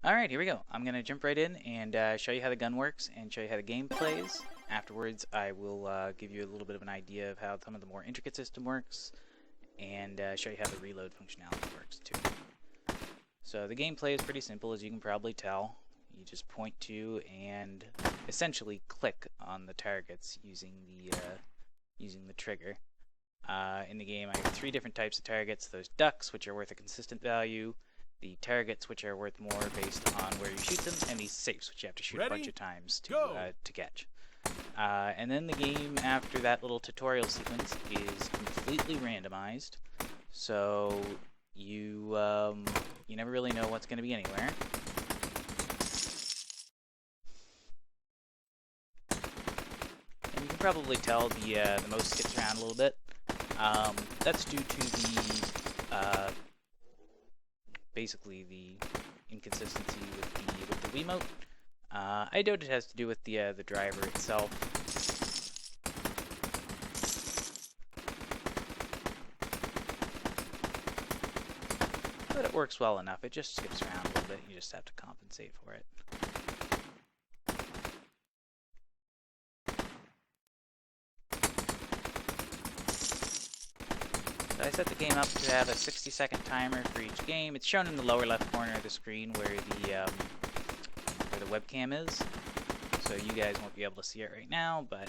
Alright, here we go. I'm going to jump right in and show you how the gun works and show you how the game plays. Afterwards, I will give you a little bit of an idea of how some of the more intricate system works and show you how the reload functionality works too. So the gameplay is pretty simple, as you can probably tell. You just point to and essentially click on the targets using the trigger. In the game, I have 3 different types of targets. Those ducks, which are worth a consistent value, the targets, which are worth more based on where you shoot them, and these safes, which you have to shoot a bunch of times to catch. And then the game, after that little tutorial sequence, is completely randomized, so you never really know what's going to be anywhere. And you can probably tell the mouse skips around a little bit. That's due to the basically the inconsistency with the Wiimote. I doubt it has to do with the driver itself. But it works well enough. It just skips around a little bit. You just have to compensate for it. So I set the game up to have a 60-second timer for each game. It's shown in the lower left corner of the screen where the webcam is. So you guys won't be able to see it right now, but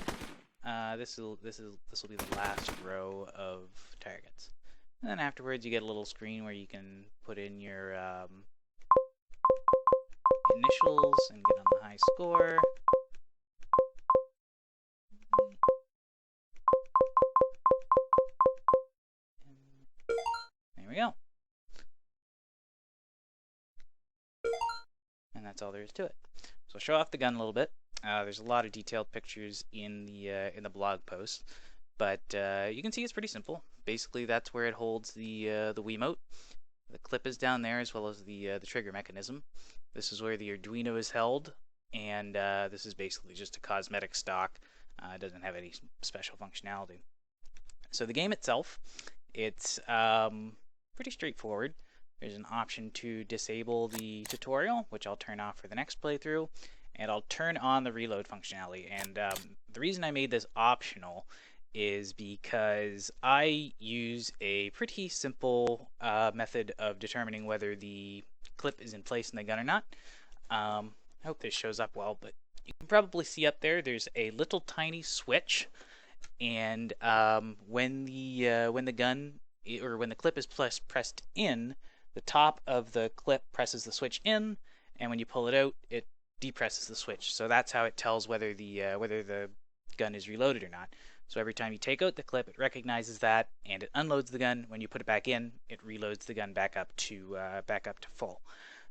this will be the last row of targets. And then afterwards, you get a little screen where you can put in your initials and get on the high score. There we go. And that's all there is to it. So I'll show off the gun a little bit. There's a lot of detailed pictures in the blog post, but you can see it's pretty simple. Basically, that's where it holds the Wiimote. The clip is down there, as well as the trigger mechanism. This is where the Arduino is held, and this is basically just a cosmetic stock. It doesn't have any special functionality. So the game itself, it's pretty straightforward. There's an option to disable the tutorial, which I'll turn off for the next playthrough, and I'll turn on the reload functionality. And the reason I made this optional is because I use a pretty simple method of determining whether the clip is in place in the gun or not. I hope this shows up well, but you can probably see up there, there's a little tiny switch, and when the gun or when the clip is pressed in, the top of the clip presses the switch in, and when you pull it out, it depresses the switch. So that's how it tells whether the gun is reloaded or not. So every time you take out the clip, it recognizes that, and it unloads the gun. When you put it back in, it reloads the gun back up to full.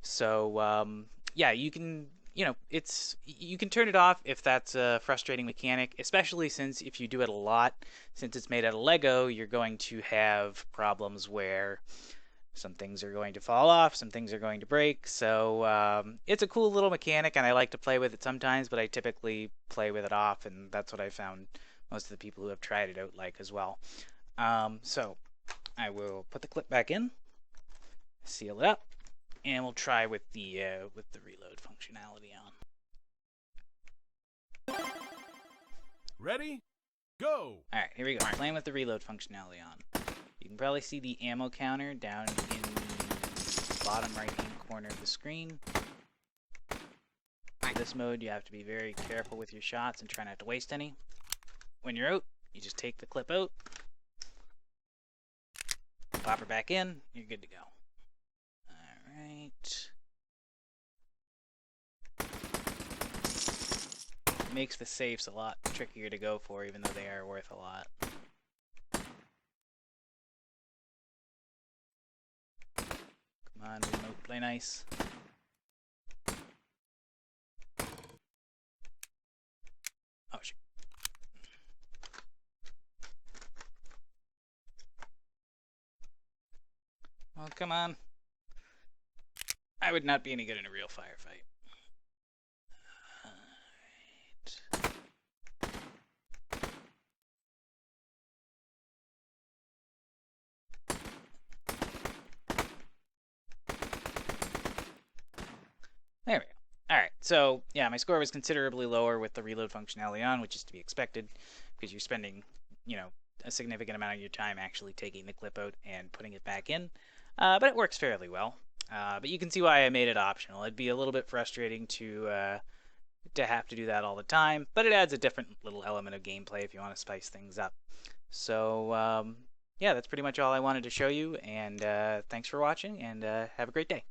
So yeah, you can you can turn it off if that's a frustrating mechanic, especially since if you do it a lot, since it's made out of Lego, you're going to have problems where some things are going to fall off, some things are going to break. So it's a cool little mechanic, and I like to play with it sometimes, but I typically play with it off, and that's what I found most of the people who have tried it out like as well. So I will put the clip back in, seal it up, and we'll try with the reload functionality on. Ready? Go! Alright, here we go. Playing with the reload functionality on. You can probably see the ammo counter down in the bottom right-hand corner of the screen. For this mode, you have to be very careful with your shots and try not to waste any. When you're out, you just take the clip out, pop her back in, you're good to go. Alright. It makes the safes a lot trickier to go for, even though they are worth a lot. Come on, remote, play nice. Oh, shit. Oh, come on. I would not be any good in a real firefight. There we go. All right, so yeah, my score was considerably lower with the reload functionality on, which is to be expected because you're spending, you know, a significant amount of your time actually taking the clip out and putting it back in. But it works fairly well. But you can see why I made it optional. It'd be a little bit frustrating to have to do that all the time, but it adds a different little element of gameplay if you want to spice things up. So yeah, that's pretty much all I wanted to show you, and thanks for watching, and have a great day.